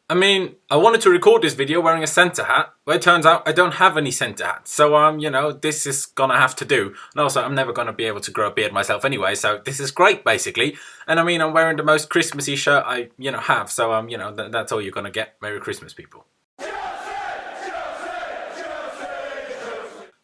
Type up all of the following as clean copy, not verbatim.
I mean, I wanted to record this video wearing a centre hat, but it turns out I don't have any centre hats. So, this is gonna have to do. And also, I'm never gonna be able to grow a beard myself anyway, so this is great, basically. And I mean, I'm wearing the most Christmassy shirt I, have. So, that's all you're gonna get. Merry Christmas, people.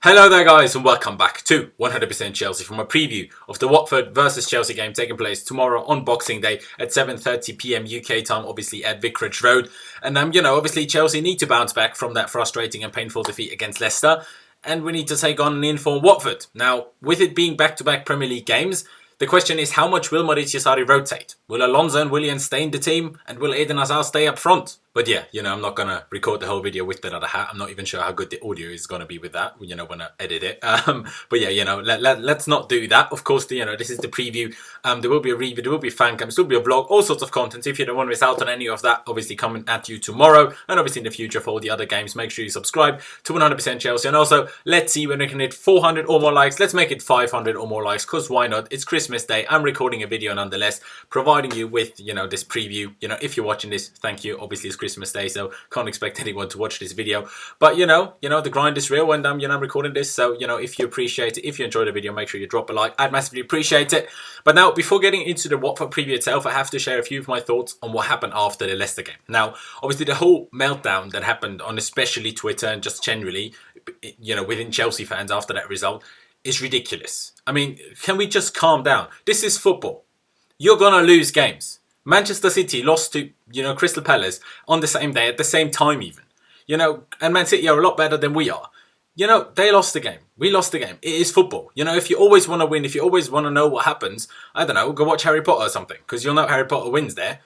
Hello there guys and welcome back to 100% Chelsea from a preview of the Watford versus Chelsea game taking place tomorrow on Boxing Day at 7:30 PM UK time, obviously at Vicarage Road. And obviously Chelsea need to bounce back from that frustrating and painful defeat against Leicester, and we need to take on an in-form Watford. Now, with it being back-to-back Premier League games, the question is, how much will Maurizio Sarri rotate? Will Alonso and Willian stay in the team, and will Eden Hazard stay up front? But yeah, I'm not going to record the whole video with that other hat. I'm not even sure how good the audio is going to be with that, when I edit it. But yeah, let's not do that. Of course, this is the preview. There will be a review, there will be a fan cam, there will be a vlog, all sorts of content. If you don't want to miss out on any of that, obviously coming at you tomorrow, and obviously in the future for all the other games, make sure you subscribe to 100% Chelsea. And also, let's see when we can hit 400 or more likes. Let's make it 500 or more likes, because why not? It's Christmas Day. I'm recording a video nonetheless, providing you with, this preview. If you're watching this, thank you. Obviously, it's Christmas Day, so can't expect anyone to watch this video. But, the grind is real when I'm recording this. So, if you appreciate it, if you enjoy the video, make sure you drop a like. I'd massively appreciate it. But now, before getting into the Watford preview itself, I have to share a few of my thoughts on what happened after the Leicester game. Now, obviously, the whole meltdown that happened on especially Twitter and just generally, within Chelsea fans after that result is ridiculous. I mean, can we just calm down? This is football. You're going to lose games. Manchester City lost to, Crystal Palace on the same day, at the same time even. And Man City are a lot better than we are. They lost the game. We lost the game. It is football. If you always want to win, if you always want to know what happens, I don't know, go watch Harry Potter or something, because you'll know Harry Potter wins there.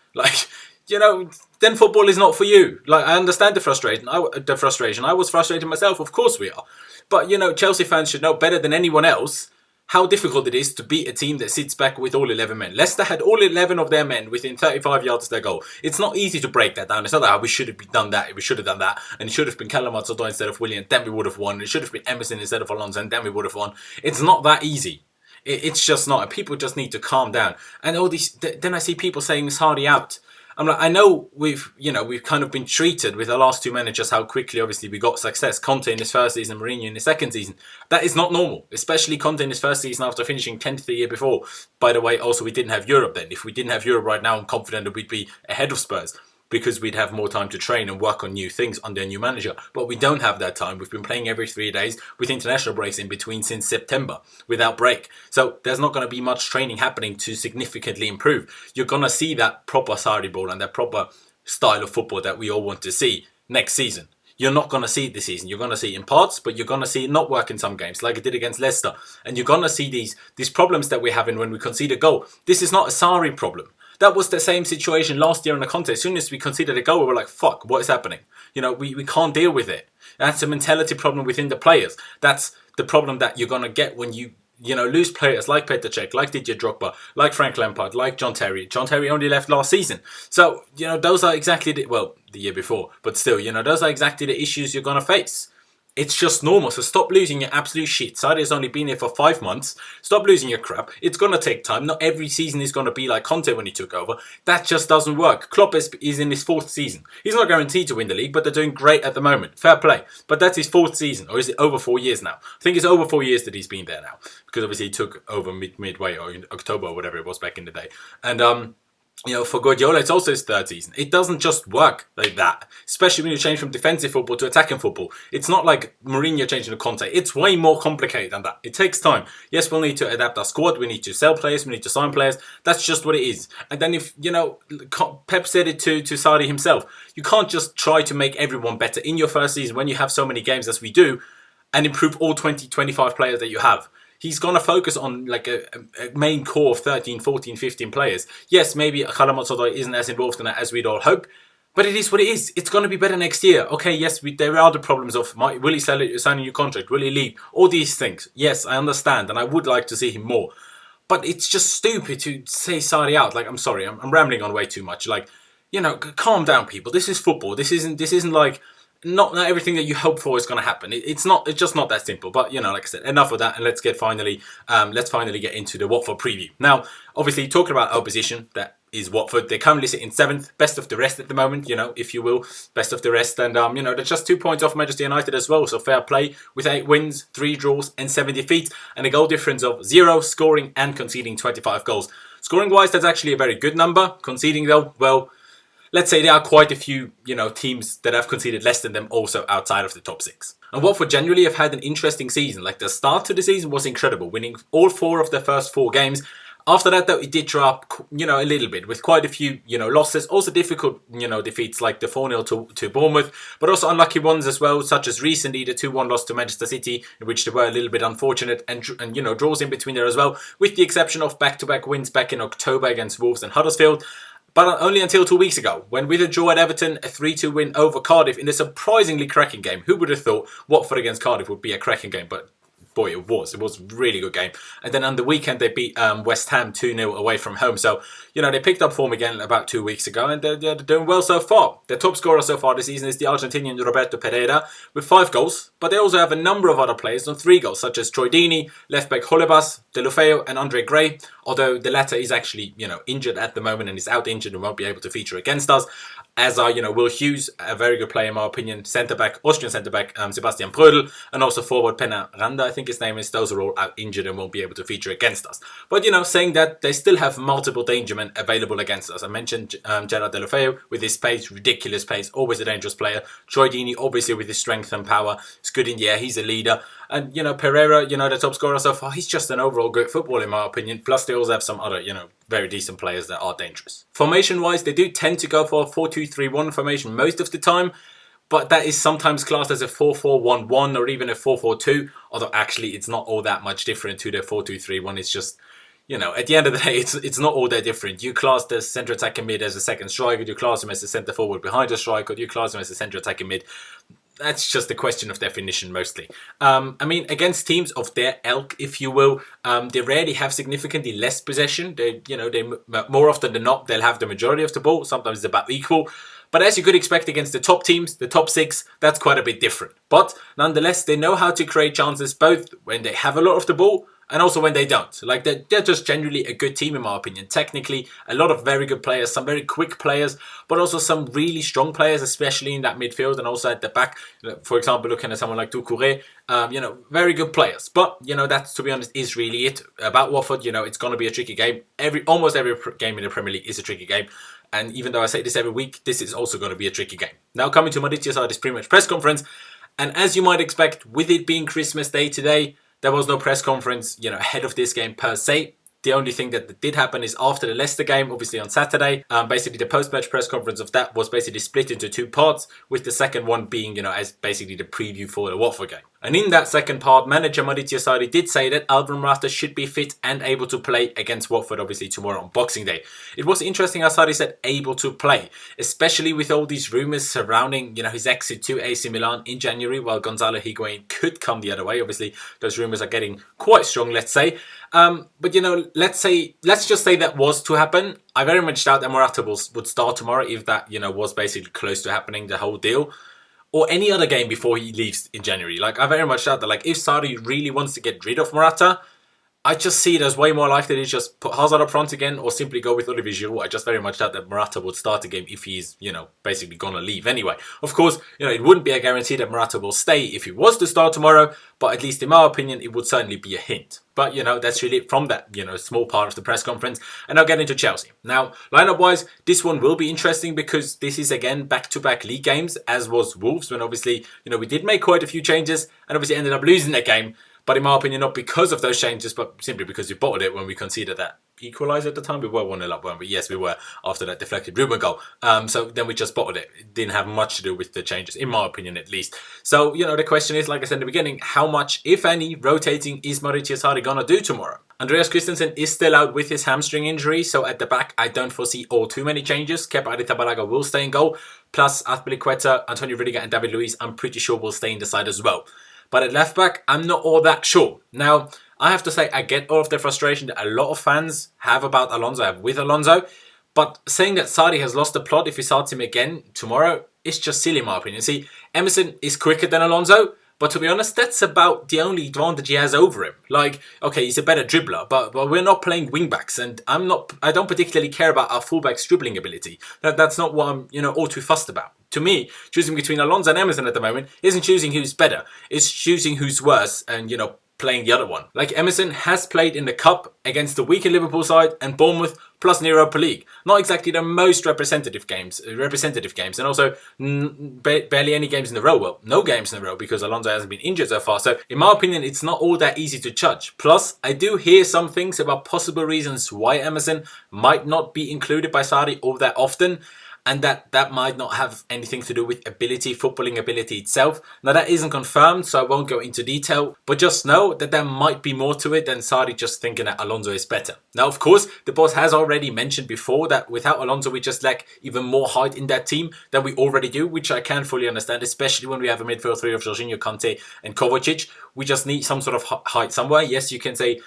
Then football is not for you. I understand the frustration. I was frustrated myself. Of course we are. But, Chelsea fans should know better than anyone else how difficult it is to beat a team that sits back with all 11 men. Leicester had all 11 of their men within 35 yards of their goal. It's not easy to break that down. It's not that we should have done that, we should have done that, and it should have been Callum Hudson-Odoi instead of Willian, then we would have won. It should have been Emerson instead of Alonso, and then we would have won. It's not that easy. It's just not. People just need to calm down. And all these, then I see people saying Sarri out. I'm like, I know we've kind of been treated with the last two managers, how quickly, obviously, we got success. Conte in his first season, Mourinho in his second season. That is not normal, especially Conte in his first season after finishing 10th the year before. By the way, also, we didn't have Europe then. If we didn't have Europe right now, I'm confident that we'd be ahead of Spurs, because we'd have more time to train and work on new things under a new manager. But we don't have that time. We've been playing every 3 days with international breaks in between since September without break. So there's not going to be much training happening to significantly improve. You're going to see that proper Sarri ball and that proper style of football that we all want to see next season. You're not going to see it this season. You're going to see it in parts, but you're going to see it not work in some games, like it did against Leicester. And you're going to see these problems that we're having when we concede a goal. This is not a Sarri problem. That was the same situation last year in the contest. As soon as we conceded a goal, we were like, fuck, what is happening? We can't deal with it. That's a mentality problem within the players. That's the problem that you're going to get when you lose players like Petr Cech, like Didier Drogba, like Frank Lampard, like John Terry. John Terry only left last season. So, those are exactly the year before. But still, those are exactly the issues you're going to face. It's just normal, so stop losing your absolute shit. Sarri has only been here for 5 months. Stop losing your crap. It's going to take time. Not every season is going to be like Conte when he took over. That just doesn't work. Klopp is in his 4th season. He's not guaranteed to win the league, but they're doing great at the moment. Fair play. But that's his 4th season, or is it over 4 years now? I think it's over 4 years that he's been there now, because obviously he took over midway, or in October, or whatever it was back in the day. And for Guardiola, it's also his 3rd season. It doesn't just work like that, especially when you change from defensive football to attacking football. It's not like Mourinho changing to Conte. It's way more complicated than that. It takes time. Yes, we'll need to adapt our squad. We need to sell players. We need to sign players. That's just what it is. And then if, Pep said it to Sarri himself, you can't just try to make everyone better in your first season when you have so many games as we do and improve all 20, 25 players that you have. He's going to focus on a main core of 13, 14, 15 players. Yes, maybe Callum Hudson-Odoi isn't as involved in that as we'd all hope, but it is what it is. It's going to be better next year. Okay, yes, there are the problems of will he sign a new contract? Will he leave? All these things. Yes, I understand, and I would like to see him more. But it's just stupid to say Sarri out. I'm sorry, I'm rambling on way too much. Calm down, people. This is football. This isn't like... Not everything that you hope for is going to happen. It's just not that simple. But, like I said, enough of that. And let's finally get into the Watford preview. Now, obviously, talking about opposition that is Watford. They currently sit in 7th, best of the rest at the moment, if you will, best of the rest. And, they're just 2 points off Manchester United as well. So fair play with 8 wins, 3 draws and 7 defeats and a goal difference of 0, scoring and conceding 25 goals. Scoring-wise, that's actually a very good number. Conceding, though, well, let's say there are quite a few, teams that have conceded less than them also outside of the top 6. And Watford generally have had an interesting season. Like, the start to the season was incredible, winning all 4 of their first 4 games. After that, though, it did drop, a little bit with quite a few, losses. Also difficult, defeats like the 4-0 to Bournemouth, but also unlucky ones as well, such as recently the 2-1 loss to Manchester City, in which they were a little bit unfortunate, and draws in between there as well, with the exception of back-to-back wins back in October against Wolves and Huddersfield. But only until 2 weeks ago, when with a draw at Everton, a 3-2 win over Cardiff in a surprisingly cracking game. Who would have thought Watford against Cardiff would be a cracking game? But boy, it was. It was a really good game. And then on the weekend, they beat West Ham 2-0 away from home. So, they picked up form again about 2 weeks ago, and they're doing well so far. Their top scorer so far this season is the Argentinian Roberto Pereira with 5 goals. But they also have a number of other players on 3 goals, such as Troy Deeney, left-back Holebas, Deulofeu and Andre Gray. Although the latter is actually, injured at the moment and is out injured and won't be able to feature against us. As are, Will Hughes, a very good player in my opinion, centre-back, Austrian centre-back, Sebastian Prödl, and also forward Pena Randa, I think his name is. Those are all out injured and won't be able to feature against us. But, saying that, they still have multiple danger men available against us. I mentioned Gerard Deulofeu with his pace, ridiculous pace, always a dangerous player. Troy Deeney, obviously with his strength and power, is good in the air, he's a leader. And, Pereira, the top scorer so far, he's just an overall great footballer in my opinion. Plus, they also have some other, very decent players that are dangerous. Formation-wise, they do tend to go for a 4-2-3-1 formation most of the time. But that is sometimes classed as a 4-4-1-1 or even a 4-4-2. Although, actually, it's not all that much different to the 4-2-3-1. It's just, at the end of the day, it's not all that different. You class the centre attacking mid as a second striker. You class him as a centre forward behind a striker. You class him as a centre attacking mid. That's just a question of definition mostly. Against teams of their ilk, if you will, they rarely have significantly less possession. They more often than not, they'll have the majority of the ball. Sometimes it's about equal. But as you could expect against the top teams, the top 6, that's quite a bit different. But nonetheless, they know how to create chances both when they have a lot of the ball and also when they don't. Like, they're just generally a good team in my opinion. Technically, a lot of very good players, some very quick players, but also some really strong players, especially in that midfield and also at the back. For example, looking at someone like Doucouré, very good players. But, that, to be honest, is really it. About Watford, it's going to be a tricky game. Almost every game in the Premier League is a tricky game. And even though I say this every week, this is also going to be a tricky game. Now coming to Mauricio Sarri's pre-match press conference. And as you might expect, with it being Christmas Day today, there was no press conference, ahead of this game per se. The only thing that did happen is after the Leicester game, obviously on Saturday, basically the post-match press conference of that was basically split into 2 parts, with the second one being, as basically the preview for the Watford game. And in that second part, manager Mauricio Sarri did say that Alvaro Morata should be fit and able to play against Watford, obviously tomorrow on Boxing Day. It was interesting how Sarri said able to play, especially with all these rumours surrounding, his exit to AC Milan in January, while Gonzalo Higuain could come the other way. Obviously, those rumours are getting quite strong, let's say. But let's just say that was to happen. I very much doubt that Morata would start tomorrow if that, was basically close to happening, the whole deal. Or any other game before he leaves in January. Like, I very much doubt that, like, if Sarri really wants to get rid of Morata, I just see it as way more likely to just put Hazard up front again or simply go with Olivier Giroud. I just very much doubt that Morata would start the game if he's, basically going to leave anyway. Of course, it wouldn't be a guarantee that Morata will stay if he was to start tomorrow, but at least in my opinion, it would certainly be a hint. But, that's really it from that, small part of the press conference. And I'll get into Chelsea. Now, lineup-wise, this one will be interesting because this is, again, back-to-back league games, as was Wolves, when obviously, we did make quite a few changes and obviously ended up losing that game. But in my opinion, not because of those changes, but simply because we bottled it when we conceded that equaliser at the time. We were 1-0 up, weren't we? Yes, we were, after that deflected Ruben goal. So then we just bottled it. It didn't have much to do with the changes, in my opinion at least. So, the question is, like I said in the beginning, how much, if any, rotating is Mauricio Sarri going to do tomorrow? Andreas Christensen is still out with his hamstring injury, so at the back, I don't foresee all too many changes. Kepa Arrizabalaga will stay in goal, plus Azpilicueta, Antonio Rudiger and David Luiz, I'm pretty sure will stay in the side as well. But at left back, I'm not all that sure. Now, I have to say, I get all of the frustration that a lot of fans have about Alonso, have with Alonso. But saying that Sarri has lost the plot if he starts him again tomorrow is just silly in my opinion. See, Emerson is quicker than Alonso, but But to be honest, that's about the only advantage he has over him. Like, okay, he's a better dribbler, but we're not playing wingbacks, and I don't particularly care about our fullback's dribbling ability. That's not what I'm, all too fussed about. To me, choosing between Alonso and Emerson at the moment isn't choosing who's better. It's choosing who's worse and, playing the other one. Like, Emerson has played in the Cup against the weaker Liverpool side and Bournemouth plus in the Europa League. Not exactly the most representative games, and also barely any games in a row. Well, no games in a row because Alonso hasn't been injured so far. So, in my opinion, it's not all that easy to judge. Plus, I do hear some things about possible reasons why Emerson might not be included by Sarri all that often. And that might not have anything to do with footballing ability itself. Now, that isn't confirmed, so I won't go into detail. But just know that there might be more to it than Sarri just thinking that Alonso is better. Now, of course, the boss has already mentioned before that without Alonso, we just lack even more height in that team than we already do, which I can fully understand, especially when we have a midfield three of Jorginho, Kante and Kovacic. We just need some sort of height somewhere. Yes, you can say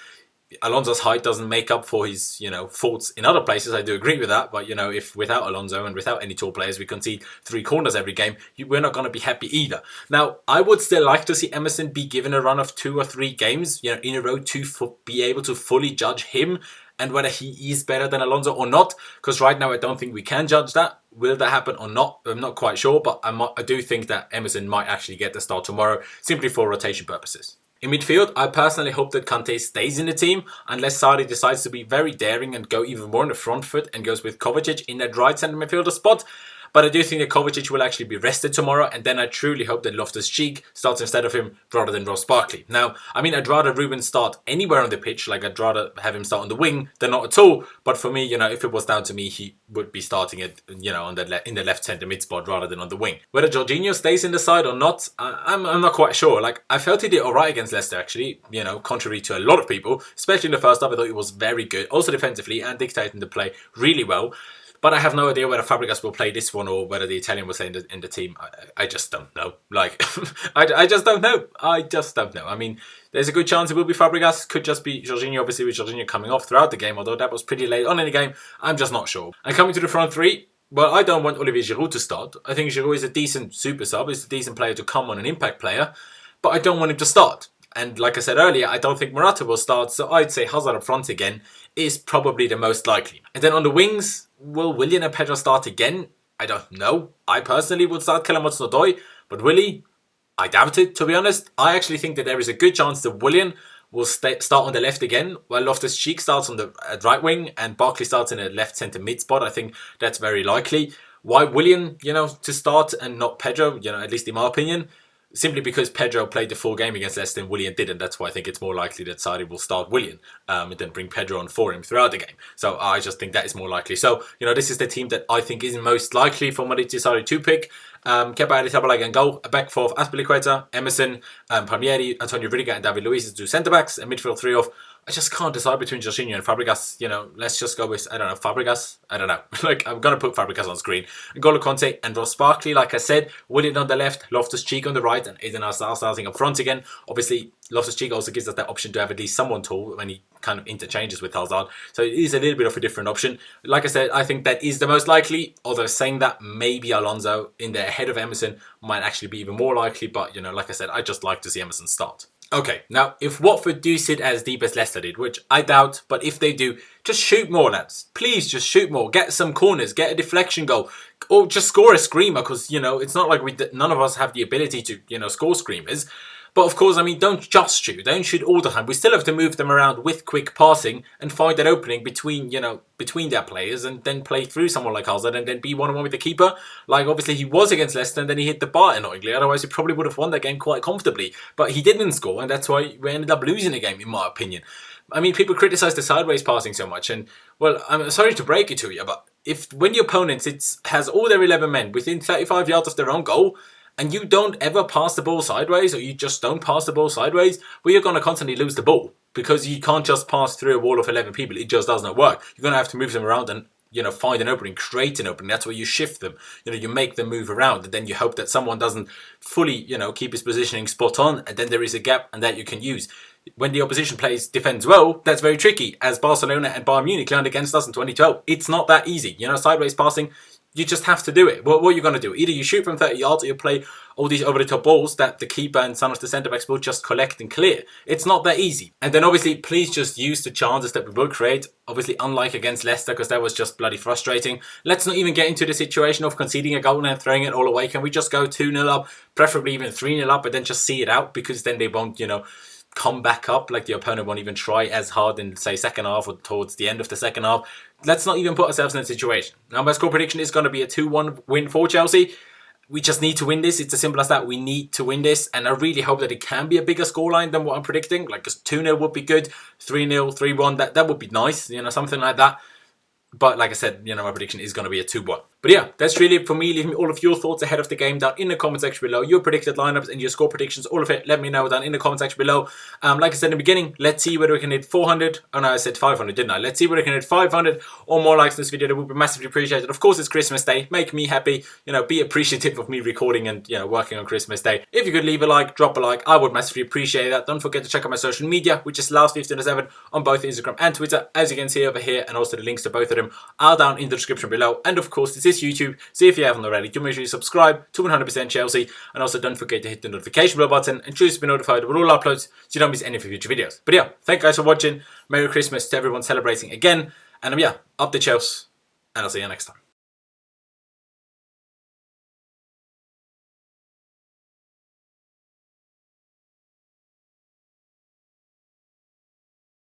Alonso's height doesn't make up for his, faults in other places. I do agree with that. But, if without Alonso and without any tall players, we concede 3 corners every game, we're not going to be happy either. Now, I would still like to see Emerson be given a run of 2 or 3 games, in a row to be able to fully judge him and whether he is better than Alonso or not. Because right now, I don't think we can judge that. Will that happen or not? I'm not quite sure. But I do think that Emerson might actually get the start tomorrow, simply for rotation purposes. In midfield, I personally hope that Kante stays in the team unless Sarri decides to be very daring and go even more on the front foot and goes with Kovacic in that right centre midfielder spot. But I do think that Kovacic will actually be rested tomorrow, and then I truly hope that Loftus Cheek starts instead of him rather than Ross Barkley. Now, I'd rather Ruben start anywhere on the pitch, like I'd rather have him start on the wing than not at all. But for me, if it was down to me, he would be starting it, in the left centre mid spot rather than on the wing. Whether Jorginho stays in the side or not, I'm not quite sure. Like, I felt he did alright against Leicester, actually, contrary to a lot of people, especially in the first half. I thought he was very good, also defensively and dictating the play really well. But I have no idea whether Fabregas will play this one or whether the Italian will stay in the team. I just don't know. Like, I just don't know. I just don't know. There's a good chance it will be Fabregas. Could just be Jorginho, obviously, with Jorginho coming off throughout the game, although that was pretty late on in the game. I'm just not sure. And coming to the front three, well, I don't want Olivier Giroud to start. I think Giroud is a decent super sub. He's a decent player to come on, an impact player. But I don't want him to start. And like I said earlier, I don't think Morata will start. So I'd say Hazard up front again is probably the most likely. And then on the wings, will Willian and Pedro start again? I don't know. I personally would start Keller Odoi, but Willie, I doubt it, to be honest. I actually think that there is a good chance that Willian will start on the left again, while Loftus Cheek starts on the right wing and Barkley starts in a left centre mid spot. I think that's very likely. Why Willian, to start and not Pedro, at least in my opinion? Simply because Pedro played the full game against Leicester and Willian didn't. That's why I think it's more likely that Sarri will start Willian and then bring Pedro on for him throughout the game. So I just think that is more likely. So, this is the team that I think is most likely for Maurizio Sarri to pick. Kepa Arrizabalaga and goal. A back four of Azpilicueta, Emerson, Palmieri, Antonio Rudiger and David Luiz as 2 centre-backs. A midfield 3 of... I just can't decide between Jorginho and Fabregas. Let's just go with, Fabregas. I don't know. I'm going to put Fabregas on screen. N'Golo Conte and Ross Barkley, like I said. Willian on the left, Loftus Cheek on the right, and Eden Hazard starting up front again. Obviously, Loftus Cheek also gives us that option to have at least someone tall when he kind of interchanges with Hazard. So it is a little bit of a different option. Like I said, I think that is the most likely. Although saying that, maybe Alonso in there ahead of Emerson might actually be even more likely. But, like I said, I just like to see Emerson start. Okay, now, if Watford do sit as deep as Leicester did, which I doubt, but if they do, just shoot more, lads. Please, just shoot more. Get some corners, get a deflection goal, or just score a screamer, because, it's not like none of us have the ability to, score screamers. But of course, don't just shoot. Don't shoot all the time. We still have to move them around with quick passing and find that opening between their players and then play through someone like Hazard and then be 1-on-1 with the keeper. Like, obviously, he was against Leicester and then he hit the bar annoyingly. Otherwise, he probably would have won that game quite comfortably. But he didn't score, and that's why we ended up losing the game, in my opinion. People criticise the sideways passing so much, and, well, I'm sorry to break it to you, but when your opponent has all their 11 men within 35 yards of their own goal, and you don't ever pass the ball sideways, or you just don't pass the ball sideways, well, you're going to constantly lose the ball. Because you can't just pass through a wall of 11 people. It just does not work. You're going to have to move them around and, find an opening, create an opening. That's where you shift them. You make them move around. And then you hope that someone doesn't fully, keep his positioning spot on. And then there is a gap and that you can use. When the opposition defends well, that's very tricky. As Barcelona and Bayern Munich learned against us in 2012. It's not that easy. Sideways passing... You just have to do it. What are you going to do? Either you shoot from 30 yards or you play all these over-the-top balls that the keeper and some of the centre-backs will just collect and clear. It's not that easy. And then obviously, please just use the chances that we will create. Obviously, unlike against Leicester, because that was just bloody frustrating. Let's not even get into the situation of conceding a goal and throwing it all away. Can we just go 2-0 up, preferably even 3-0 up, but then just see it out? Because then they won't, come back up. Like the opponent won't even try as hard in, say, second half or towards the end of the second half. Let's not even put ourselves in a situation. Now, my score prediction is going to be a 2-1 win for Chelsea. We just need to win this. It's as simple as that. We need to win this. And I really hope that it can be a bigger scoreline than what I'm predicting. Like, because 2-0 would be good. 3-0, 3-1, that would be nice. Something like that. But like I said, my prediction is going to be a 2-1. But yeah, that's really it for me. Leave me all of your thoughts ahead of the game down in the comment section below. Your predicted lineups and your score predictions, all of it, let me know down in the comment section below. Like I said in the beginning, let's see whether we can hit 400. Oh no, I said 500, didn't I? Let's see whether we can hit 500 or more likes in this video. That would be massively appreciated. Of course, it's Christmas Day. Make me happy. Be appreciative of me recording and, working on Christmas Day. If you could leave a like, drop a like, I would massively appreciate that. Don't forget to check out my social media, which is Last1507 on both Instagram and Twitter. As you can see over here, and also the links to both of them are down in the description below. And of course, this is YouTube, so if you haven't already, do make sure you subscribe to 100% Chelsea, and also don't forget to hit the notification bell button and choose to be notified with all uploads so you don't miss any of the future videos. But yeah, thank you guys for watching. Merry Christmas to everyone celebrating again, and yeah, up the Chelsea, and I'll see you next time.